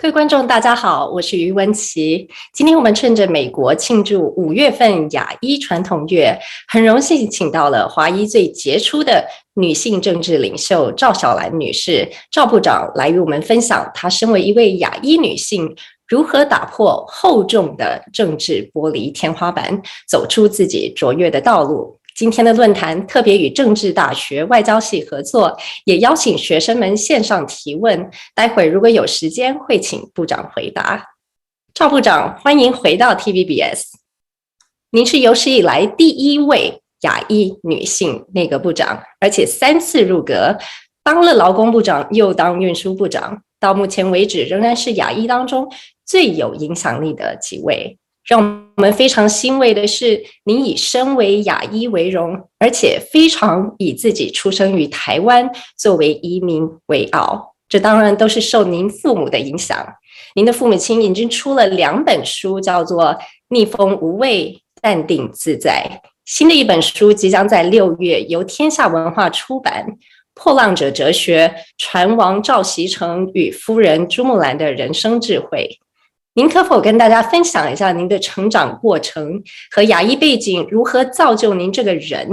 各位观众，大家好，我是于文琪。今天我们趁着美国庆祝5月份亚裔传统月，很荣幸请到了华裔最杰出的女性政治领袖赵小兰女士，赵部长来与我们分享她身为一位亚裔女性，如何打破厚重的政治玻璃天花板，走出自己卓越的道路。今天的论坛特别与政治大学外交系合作，也邀请学生们线上提问。待会如果有时间，会请部长回答。赵部长，欢迎回到 TVBS。您是有史以来第一位亚裔女性内阁部长，而且3次入阁，当了劳工部长，又当运输部长，到目前为止仍然是亚裔当中最有影响力的几位。让我们非常欣慰的是，您以身为亚裔为荣，而且非常以自己出生于台湾作为移民为傲。这当然都是受您父母的影响。您的父母亲已经出了2本书，叫做《逆风无畏，淡定自在》。新的一本书即将在6月由天下文化出版，《破浪者哲学：船王赵锡成与夫人朱木兰的人生智慧》。您可否跟大家分享一下您的成长过程和亚裔背景如何造就您这个人，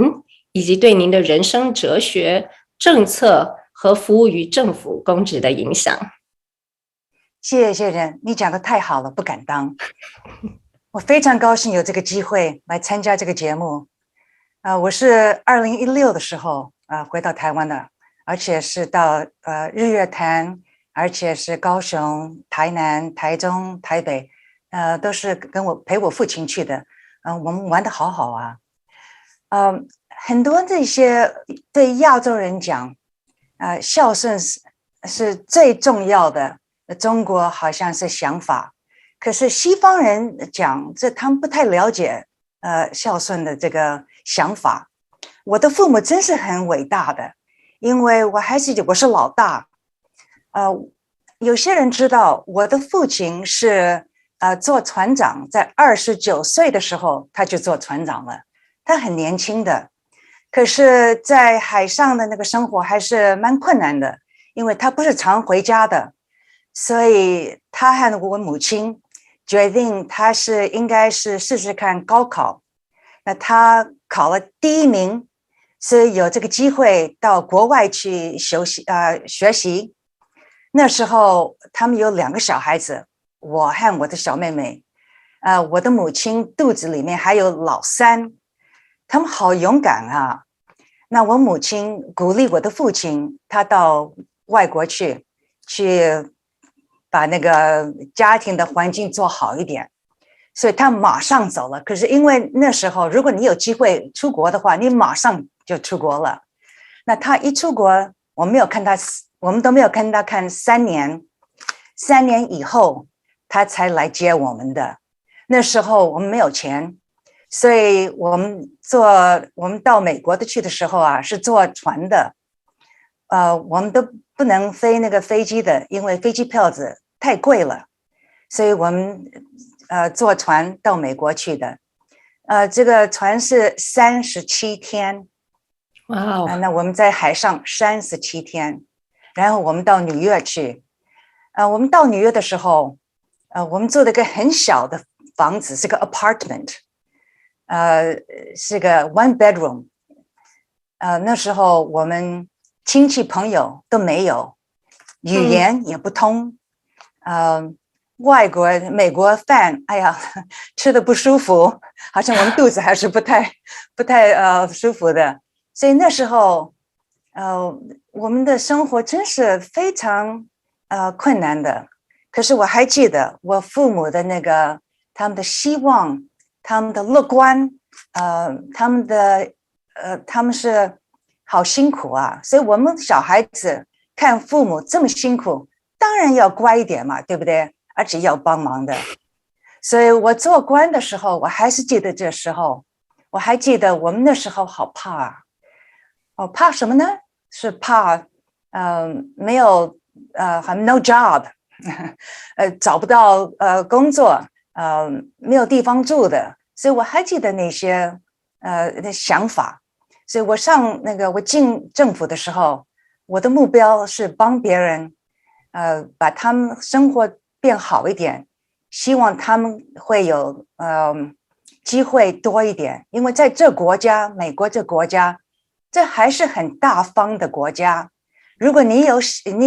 以及对您的人生哲学、政策和服务于政府公职的影响？谢谢，你讲的太好了，不敢当。我非常高兴有这个机会来参加这个节目。我是2016的时候回到台湾的，而且是到日月潭，而且是高雄、台南、台中、台北，都是陪我父亲去的。我们玩得好好啊。很多这些对亚洲人讲，孝顺是最重要的。中国好像是想法，可是西方人讲他们不太了解孝顺的这个想法。我的父母真是很伟大的，因为我是老大。有些人知道我的父亲是做船长，在29岁的时候他就做船长了，他很年轻的。可是在海上的那个生活还是蛮困难的，因为他不是常回家的，所以他和我母亲决定他应该是试试看高考。那他考了第1名，所以有这个机会到国外去学习。那时候他们有2个小孩子，我和我的小妹妹。我的母亲肚子里面还有老3，他们好勇敢啊。那我母亲鼓励我的父亲，他到外国去把那个家庭的环境做好一点，所以他马上走了。可是因为那时候如果你有机会出国的话，你马上就出国了。那他一出国，我们都没有看他看3年，3年以后他才来接我们的。那时候我们没有钱，所以我们到美国去的时候是坐船的。我们都不能飞那个飞机的，因为飞机票子太贵了，所以我们坐船到美国去的。这个船是37天。哇哦！那我们在海上37天，然后我们到纽约去。我们到纽约的时候，我们住了一个很小的房子，是个 apartment，是个 one bedroom。那时候我们亲戚朋友都没有，语言也不通。美国饭，哎呀，吃的不舒服，好像我们肚子还是不太舒服的。所以那时候我们的生活真是非常困难的。可是我还记得我父母的他们的希望，他们的乐观，他们是好辛苦啊。所以我们小孩子看父母这么辛苦，当然要乖一点嘛，对不对？而且要帮忙的。所以我做官的时候，我还是记得这时候，我还记得我们那时候好怕啊。怕什么呢？是怕没有no job， 找不到工作，没有地方住的。所以我还记得那些想法。所以我进政府的时候，我的目标是帮别人把他们生活变好一点，希望他们会有机会多一点，因为在这国家，美国这国家，这还是很大方的国家。如果你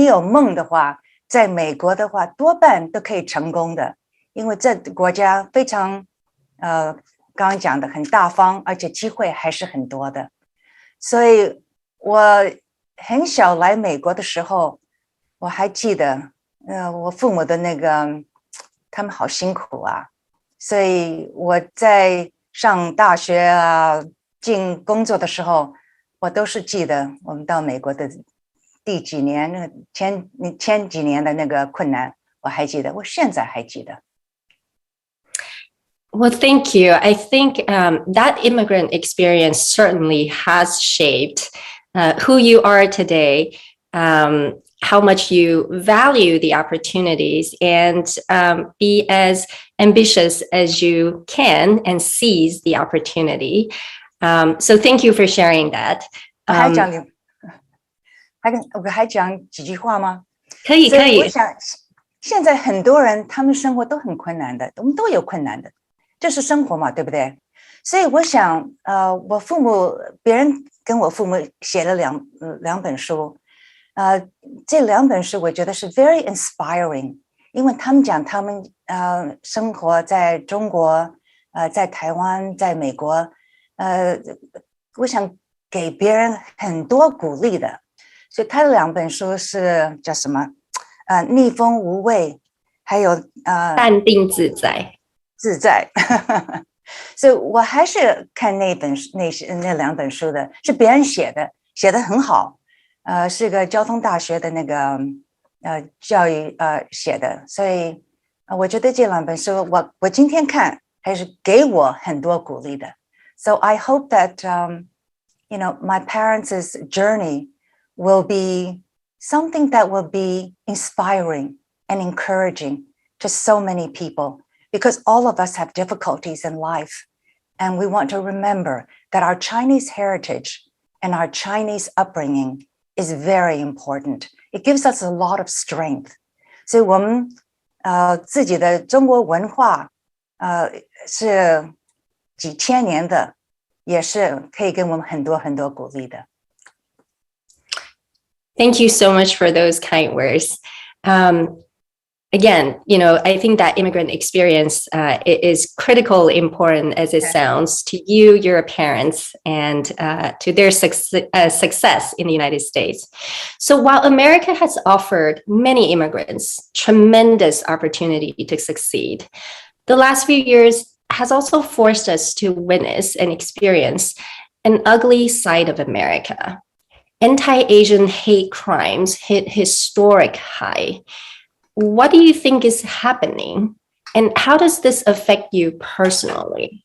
有梦的话，在美国的话，多半都可以成功的，因为这国家非常刚刚讲的很大方，而且机会还是很多的。所以我很小来美国的时候，我还记得我父母的那个他们好辛苦啊，所以我在上大学啊进工作的时候，我都是记得我们到美国的第几年前几年的那个困难，我还记得，我现在还记得。Well, thank you. I think that immigrant experience certainly has shaped who you are today, how much you value the opportunities, and be as ambitious as you can and seize the opportunity. So thank you for sharing that. 我还讲几句话吗？可以。我想现在很多人他们生活都很困难的，我们都有困难的，这是生活嘛，对不对？所以我想我父母别人跟我父母写了两本书，这两本书我觉得是 very inspiring， 因为他们讲他们生活在中国在台湾在美国我想给别人很多鼓励的。所以他的两本书是叫什么？逆风无畏，还有淡定自在。所以我还是看那两本书的，是别人写的，写得很好。是个交通大学的那个教育写的，所以我觉得这两本书我今天看还是给我很多鼓励的。So I hope that my parents' journey will be something that will be inspiring and encouraging to so many people, because all of us have difficulties in life. And we want to remember that our Chinese heritage and our Chinese upbringing is very important. It gives us a lot of strength. 所以我们自己的中国文化是几千年的，也是可以给我们很多很多鼓励的。Thank you so much for those kind words. Again, I think that immigrant experience is critical, important as it sounds to you, your parents, and to their success in the United States. So while America has offered many immigrants tremendous opportunity to succeed, the last few years has also forced us to witness and experience an ugly side of America. Anti-Asian hate crimes hit historic high. What do you think is happening? And how does this affect you personally?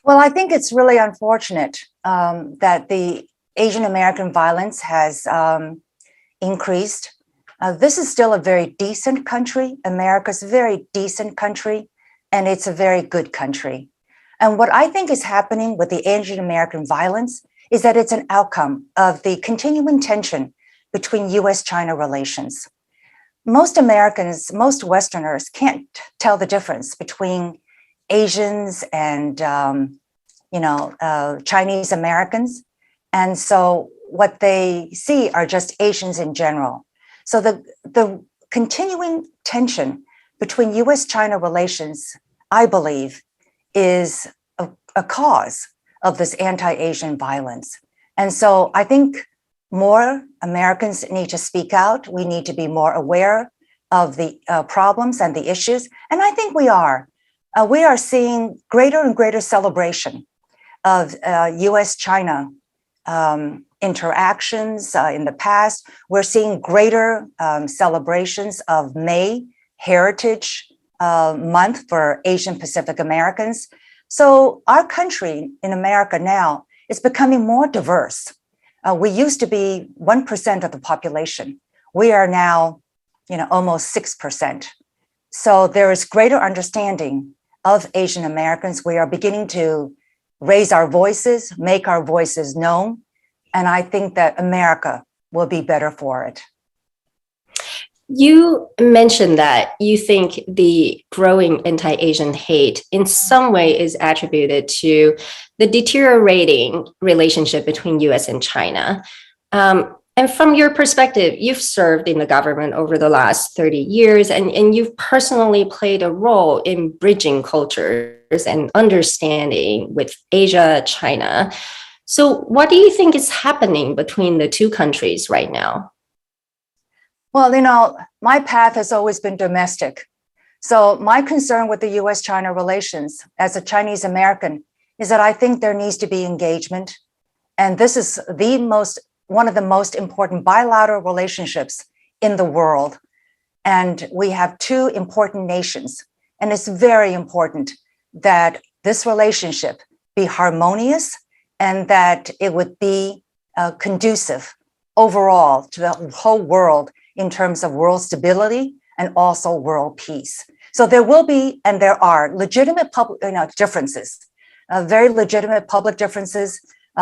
Well, I think it's really unfortunate that the Asian American violence has increased. This is still a very decent country. America's a very decent country, and it's a very good country. And what I think is happening with the Asian American violence is that it's an outcome of the continuing tension between US-China relations. Most Americans, most Westerners can't tell the difference between Asians and, Chinese Americans. And so what they see are just Asians in general. So the continuing tension between US-China relations, I believe, is a cause of this anti-Asian violence. And so I think more Americans need to speak out. We need to be more aware of the problems and the issues. And I think we are. We are seeing greater and greater celebration of US-China interactions in the past. We're seeing greater celebrations of May Heritage Month for Asian Pacific Americans. So our country in America now is becoming more diverse. We used to be 1% of the population. We are now, almost 6%. So there is greater understanding of Asian Americans. We are beginning to raise our voices, make our voices known. And I think that America will be better for it. You mentioned that you think the growing anti-Asian hate in some way is attributed to the deteriorating relationship between US and China. And from your perspective, you've served in the government over the last 30 years, and you've personally played a role in bridging cultures and understanding with Asia, China. So what do you think is happening between the two countries right now? Well, my path has always been domestic. So my concern with the US-China relations as a Chinese American is that I think there needs to be engagement. And this is one of the most important bilateral relationships in the world. And we have two important nations. And it's very important that this relationship be harmonious and that it would be conducive overall to the whole world in terms of world stability and also world peace. So there will be, and there are, legitimate public differences, very legitimate public differences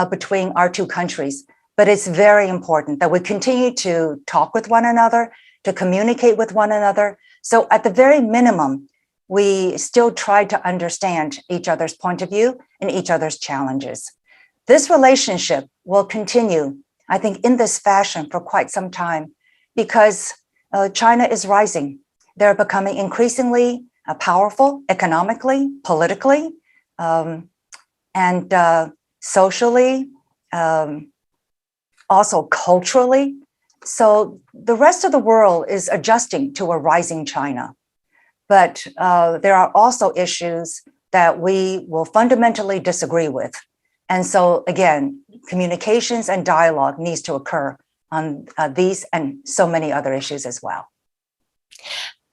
between our two countries. But it's very important that we continue to talk with one another, to communicate with one another. So at the very minimum, we still try to understand each other's point of view and each other's challenges. This relationship will continue, I think, in this fashion for quite some time because China is rising. They're becoming increasingly powerful economically, politically, and socially, also culturally. So the rest of the world is adjusting to a rising China. But there are also issues that we will fundamentally disagree with. And so again, communications and dialogue needs to occur on these and so many other issues as well.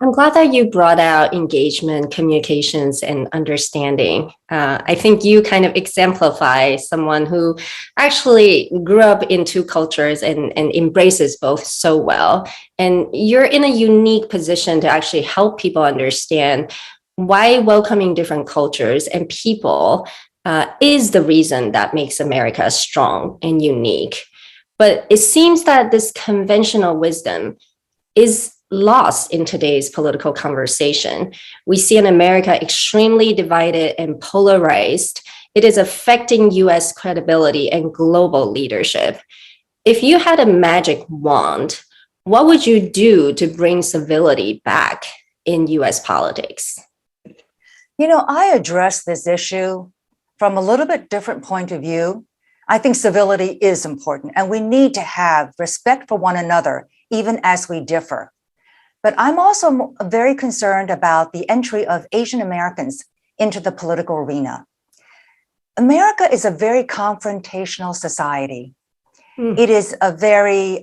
I'm glad that you brought out engagement, communications, and understanding. I think you kind of exemplify someone who actually grew up in two cultures and embraces both so well. And you're in a unique position to actually help people understand why welcoming different cultures and people is the reason that makes America strong and unique. But it seems that this conventional wisdom is lost in today's political conversation. We see an America extremely divided and polarized. It is affecting US credibility and global leadership. If you had a magic wand, what would you do to bring civility back in US politics? I address this issue from a little bit different point of view. I think civility is important, and we need to have respect for one another, even as we differ. But I'm also very concerned about the entry of Asian Americans into the political arena. America is a very confrontational society. It is a very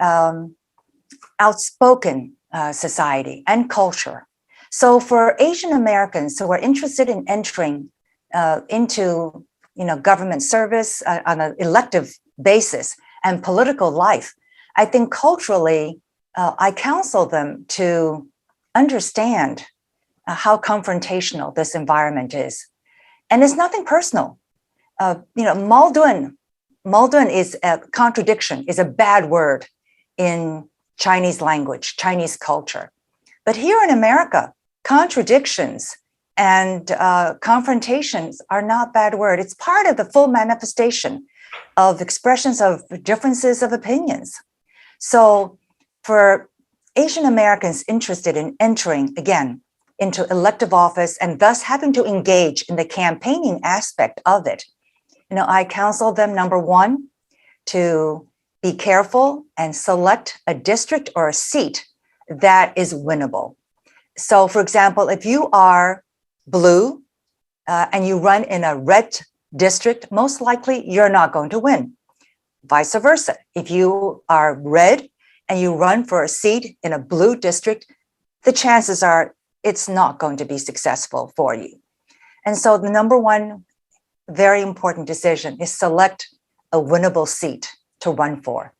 outspoken society and culture. So for Asian Americans who are interested in entering into government service on an elective basis and political life, I think culturally, I counsel them to understand how confrontational this environment is. And it's nothing personal. Maudun is a contradiction, is a bad word in Chinese language, Chinese culture. But here in America, contradictions and confrontations are not bad word. It's part of the full manifestation of expressions of differences of opinions. So for Asian Americans interested in entering, again, into elective office and thus having to engage in the campaigning aspect of it, I counsel them, number one, to be careful and select a district or a seat that is winnable. So, for example, if you are blue and you run in a red district, most likely you're not going to win. Vice versa. If you are red and you run for a seat in a blue district, the chances are it's not going to be successful for you. And so the number one very important decision is select a winnable seat to run for.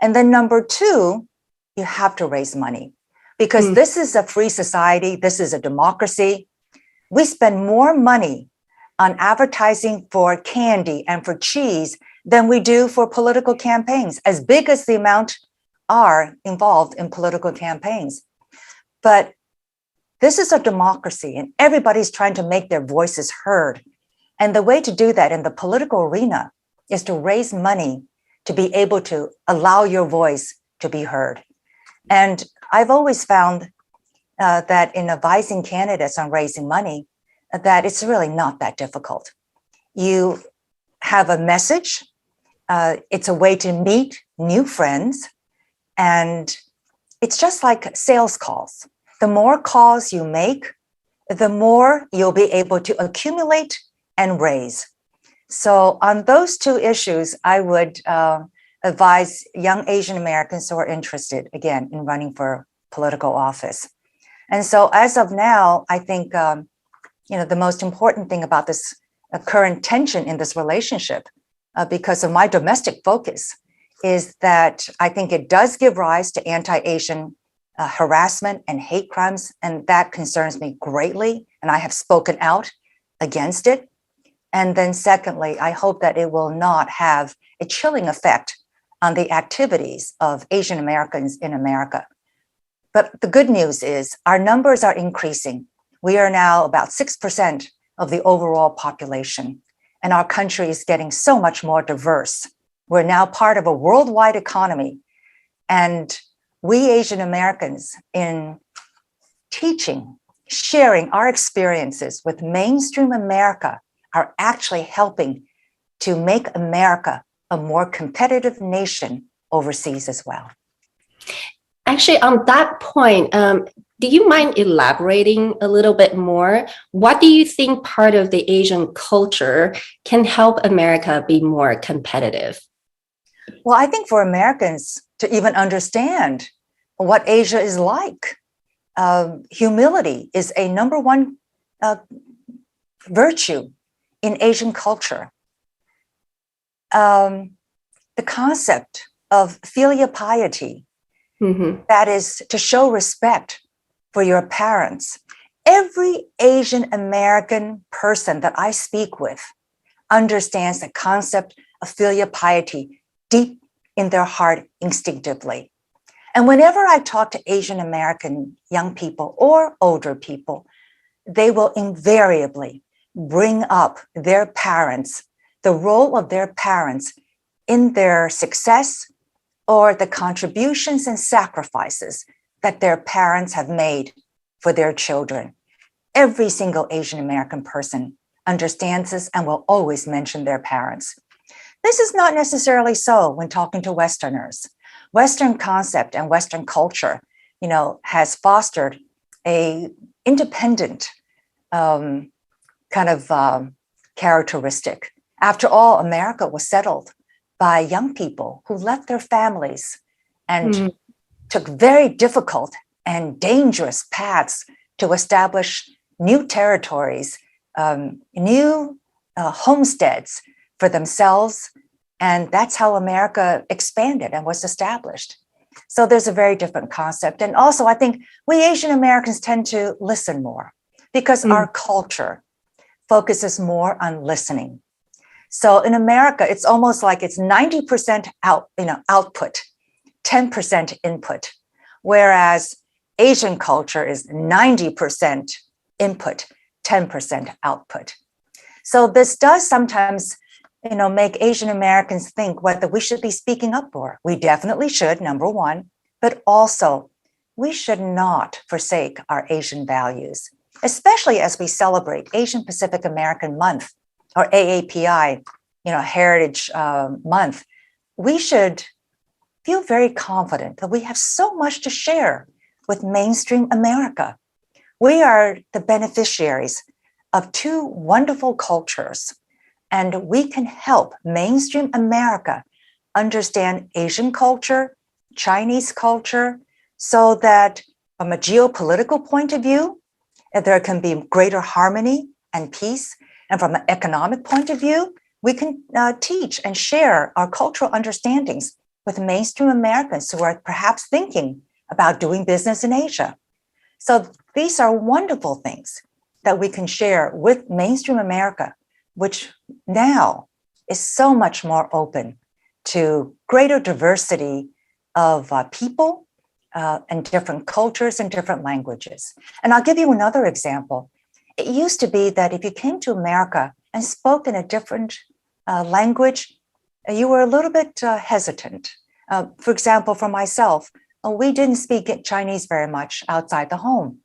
And then number two, you have to raise money because this is a free society. This is a democracy. We spend more money on advertising for candy and for cheese than we do for political campaigns, as big as the amount are involved in political campaigns. But this is a democracy, and everybody's trying to make their voices heard. And the way to do that in the political arena is to raise money to be able to allow your voice to be heard. And I've always found that in advising candidates on raising money, that it's really not that difficult. You have a message, it's a way to meet new friends, and it's just like sales calls. The more calls you make, the more you'll be able to accumulate and raise. So on those two issues, I would advise young Asian Americans who are interested, again, in running for political office. And so as of now, I think the most important thing about this current tension in this relationship, because of my domestic focus, is that I think it does give rise to anti-Asian harassment and hate crimes, and that concerns me greatly, and I have spoken out against it. And then secondly, I hope that it will not have a chilling effect on the activities of Asian Americans in America. But the good news is our numbers are increasing. We are now about 6% of the overall population, and our country is getting so much more diverse. We're now part of a worldwide economy, and we Asian Americans, in teaching, sharing our experiences with mainstream America, are actually helping to make America a more competitive nation overseas as well. Actually, on that point, do you mind elaborating a little bit more? What do you think part of the Asian culture can help America be more competitive? Well, I think for Americans to even understand what Asia is like, humility is a number one virtue in Asian culture. The concept of filial piety, that is to show respect for your parents. Every Asian American person that I speak with understands the concept of filial piety deep in their heart instinctively. And whenever I talk to Asian American young people or older people, they will invariably bring up their parents, the role of their parents in their success or the contributions and sacrifices that their parents have made for their children. Every single Asian American person understands this and will always mention their parents. This is not necessarily so when talking to Westerners. Western concept and Western culture, has fostered a independent characteristic. After all, America was settled by young people who left their families and took very difficult and dangerous paths to establish new territories, new homesteads for themselves. And that's how America expanded and was established. So there's a very different concept. And also, I think we Asian Americans tend to listen more because our culture focuses more on listening. So in America, it's almost like it's 90% output, 10% input, whereas Asian culture is 90% input, 10% output. So this does sometimes make Asian Americans think whether we should be speaking up more. We definitely should, number one, but also we should not forsake our Asian values, especially as we celebrate Asian Pacific American Month or AAPI, Heritage Month. We should feel very confident that we have so much to share with mainstream America. We are the beneficiaries of two wonderful cultures, and we can help mainstream America understand Asian culture, Chinese culture, so that from a geopolitical point of view, there can be greater harmony and peace. And from an economic point of view, we can teach and share our cultural understandings with mainstream Americans who are perhaps thinking about doing business in Asia. So these are wonderful things that we can share with mainstream America, which now is so much more open to greater diversity of people and different cultures and different languages. And I'll give you another example. It used to be that if you came to America and spoke in a different language, you were a little bit hesitant. For example, for myself, we didn't speak Chinese very much outside the home.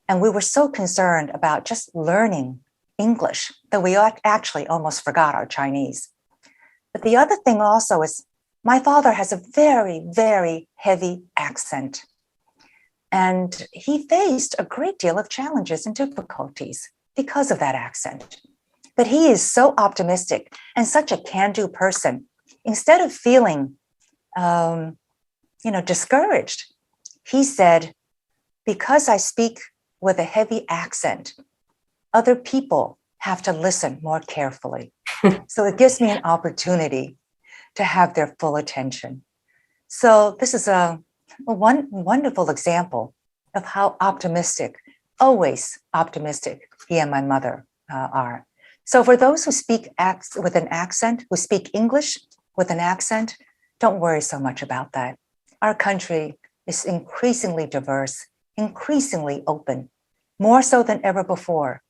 And we were so concerned about just learning English that we actually almost forgot our Chinese. But the other thing also is my father has a very, very heavy accent. And he faced a great deal of challenges and difficulties because of that accent. But he is so optimistic and such a can-do person. Instead of feeling, discouraged, he said, because I speak with a heavy accent, other people have to listen more carefully. So it gives me an opportunity to have their full attention. So this is a wonderful example of how always optimistic he and my mother are. So for those who speak with an accent, who speak English with an accent, don't worry so much about that. Our country is increasingly diverse, increasingly open, more so than ever before,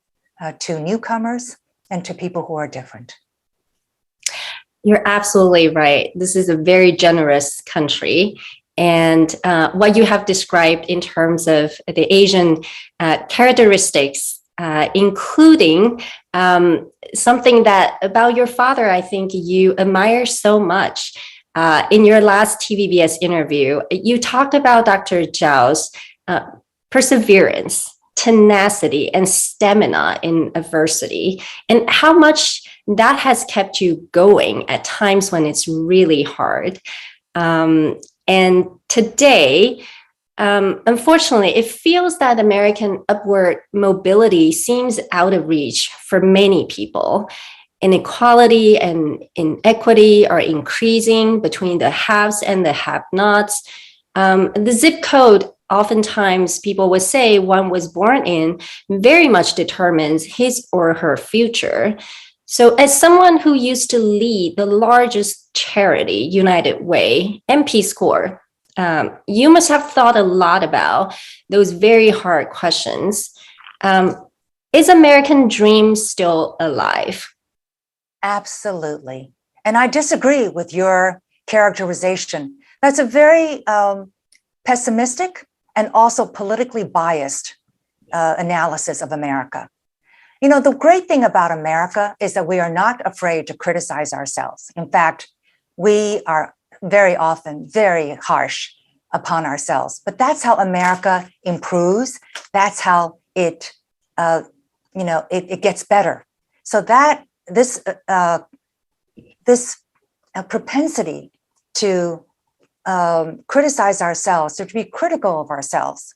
to newcomers and to people who are different. You're absolutely right. This is a very generous country. And what you have described in terms of the Asian characteristics, including something that about your father, I think you admire so much. In your last TVBS interview, you talked about Dr. Zhao's perseverance, tenacity, and stamina in adversity, and how much that has kept you going at times when it's really hard. And today, unfortunately, it feels that American upward mobility seems out of reach for many people. Inequality and inequity are increasing between the haves and the have-nots. The zip code, oftentimes people would say one was born in, very much determines his or her future. So as someone who used to lead the largest charity, United Way, and Peace Corps, you must have thought a lot about those very hard questions. Is American dream still alive? Absolutely. And I disagree with your characterization. That's a very pessimistic and also politically biased analysis of America. You know, the great thing about America is that we are not afraid to criticize ourselves. In fact, we are very often very harsh upon ourselves. But that's how America improves. That's how it gets better. So that this propensity to criticize ourselves, or to be critical of ourselves,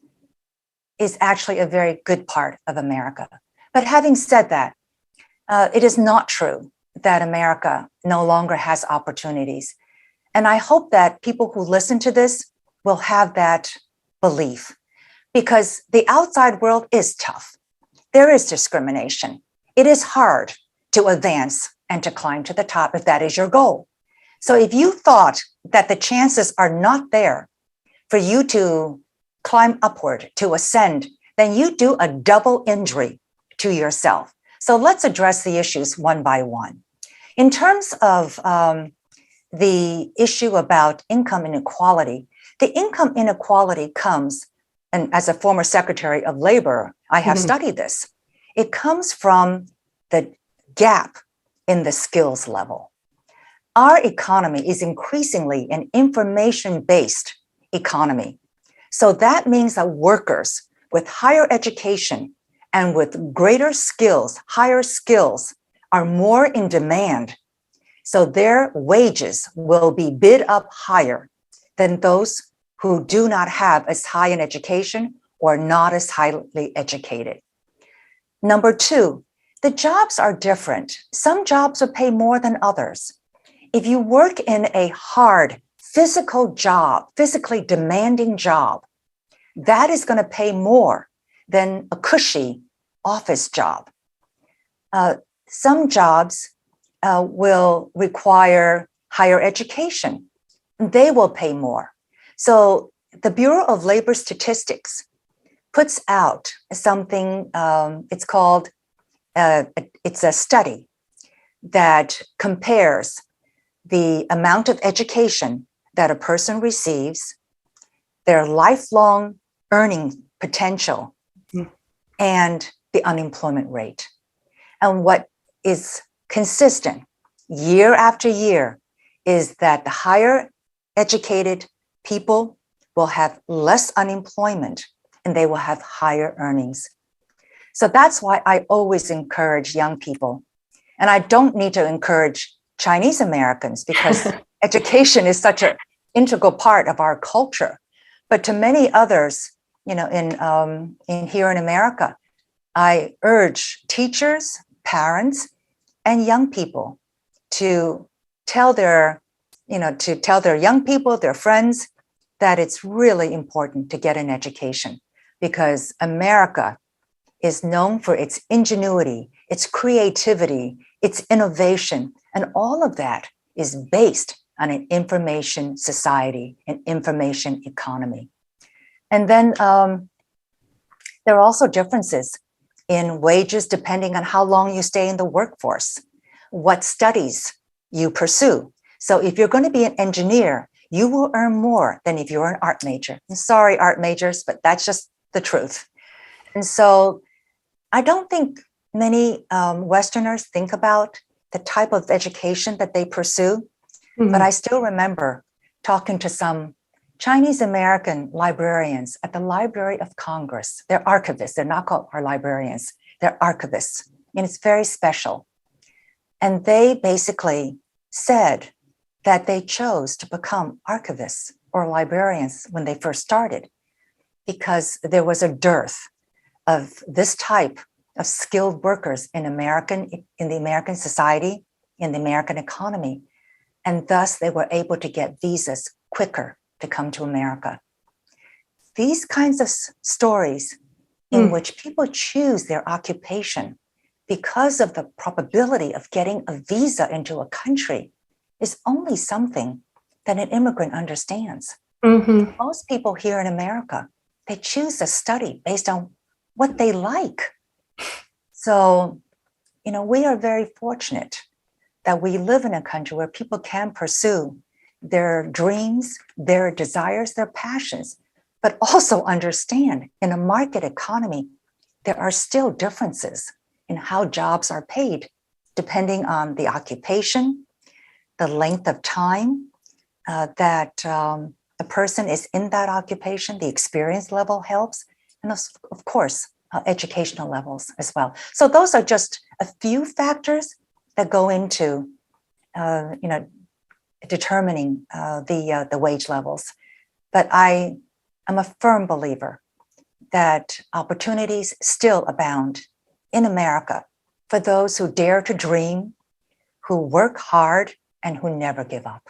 is actually a very good part of America. But having said that, it is not true that America no longer has opportunities. And I hope that people who listen to this will have that belief, because the outside world is tough. There is discrimination. It is hard to advance and to climb to the top if that is your goal. So if you thought that the chances are not there for you to climb upward, to ascend, then you do a double injury to yourself. So let's address the issues one by one. In terms of the issue about income inequality, the income inequality comes, and as a former Secretary of Labor, I have studied this. It comes from the gap in the skills level. Our economy is increasingly an information-based economy. So that means that workers with higher education and with greater skills, higher skills, are more in demand. So their wages will be bid up higher than those who do not have as high an education or not as highly educated. Number two, the jobs are different. Some jobs will pay more than others. If you work in a hard physical job, physically demanding job, that is going to pay more than a cushy office job. Some jobs will require higher education. They will pay more. So the Bureau of Labor Statistics puts out something, it's called, it's a study that compares the amount of education that a person receives, their lifelong earning potential, and the unemployment rate. And what is consistent year after year is that the higher educated people will have less unemployment and they will have higher earnings. So that's why I always encourage young people. And I don't need to encourage Chinese Americans because education is such an integral part of our culture. But to many others, you know, in here in America, I urge teachers, parents, and young people to tell their young people, their friends, that it's really important to get an education because America is known for its ingenuity, its creativity, its innovation, and all of that is based on an information society, an information economy. And then there are also differences in wages depending on how long you stay in the workforce, what studies you pursue. So if you're going to be an engineer, you will earn more than if you're an art major. I'm sorry, art majors, but that's just the truth. And so I don't think many Westerners think about the type of education that they pursue, but I still remember talking to some Chinese American librarians at the Library of Congress. They're archivists. They're not called our librarians. They're archivists, and it's very special. And they basically said that they chose to become archivists or librarians when they first started because there was a dearth of this type of skilled workers in the American society, in the American economy. And thus they were able to get visas quicker to come to America. These kinds of stories in which people choose their occupation because of the probability of getting a visa into a country is only something that an immigrant understands. Most people here in America, they choose a study based on what they like. So, you know, we are very fortunate that we live in a country where people can pursue their dreams, their desires, their passions, but also understand in a market economy, there are still differences in how jobs are paid, depending on the occupation, the length of time that the person is in that occupation, the experience level helps, and of course, educational levels as well. So those are just a few factors that go into, determining the wage levels. But I am a firm believer that opportunities still abound in America for those who dare to dream, who work hard, and who never give up.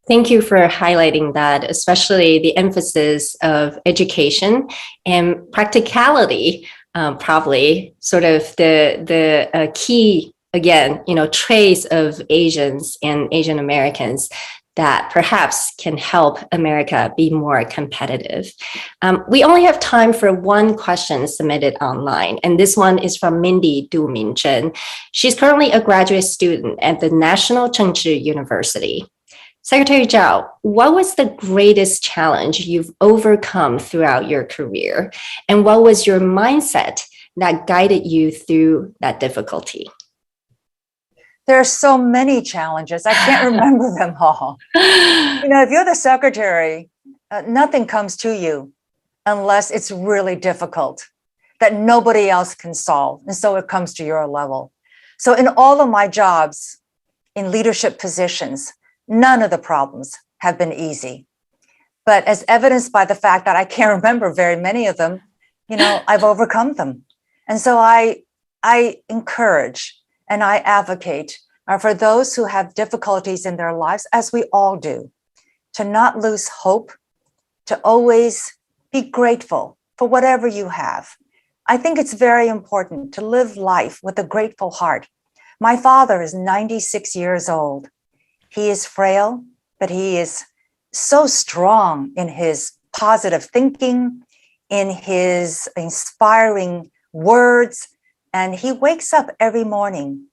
Thank you for highlighting that, especially the emphasis of education and practicality, probably sort of the key, again, traits of Asians and Asian Americans that perhaps can help America be more competitive. We only have time for one question submitted online, and this one is from Mindy Du Minzhen. She's currently a graduate student at the National Chengchi University. Secretary Zhao, what was the greatest challenge you've overcome throughout your career? And what was your mindset that guided you through that difficulty? There are so many challenges. I can't remember them all. If you're the secretary, nothing comes to you unless it's really difficult, that nobody else can solve. And so it comes to your level. So in all of my jobs, in leadership positions, none of the problems have been easy. But as evidenced by the fact that I can't remember very many of them, I've overcome them. And so I encourage and I advocate for those who have difficulties in their lives, as we all do, to not lose hope, to always be grateful for whatever you have. I think it's very important to live life with a grateful heart. My father is 96 years old. He is frail, but he is so strong in his positive thinking, in his inspiring words, and he wakes up every morning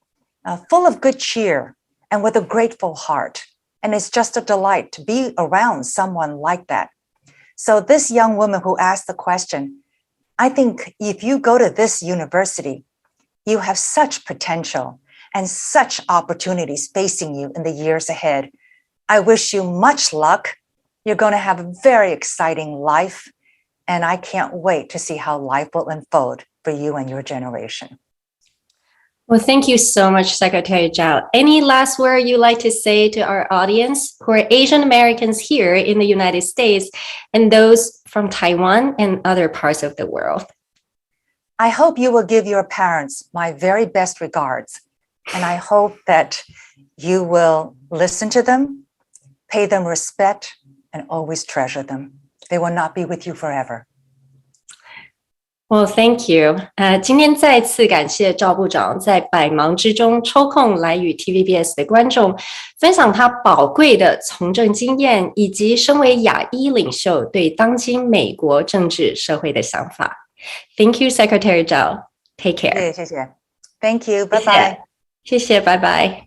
full of good cheer and with a grateful heart. And it's just a delight to be around someone like that. So this young woman who asked the question, I think if you go to this university, you have such potential and such opportunities facing you in the years ahead. I wish you much luck. You're going to have a very exciting life, and I can't wait to see how life will unfold for you and your generation. Well, thank you so much, Secretary Zhao. Any last word you'd like to say to our audience who are Asian Americans here in the United States and those from Taiwan and other parts of the world? I hope you will give your parents my very best regards, and I hope that you will listen to them, pay them respect, and always treasure them. They will not be with you forever. Well, thank you. 今天再次感谢赵部长在百忙之中抽空来与 TVBS 的观众分享他宝贵的从政经验，以及身为亚裔领袖对当今美国政治社会的想法。Thank you, Secretary Zhao. Take care. 谢谢。Thank you. Bye bye. 谢谢，拜拜。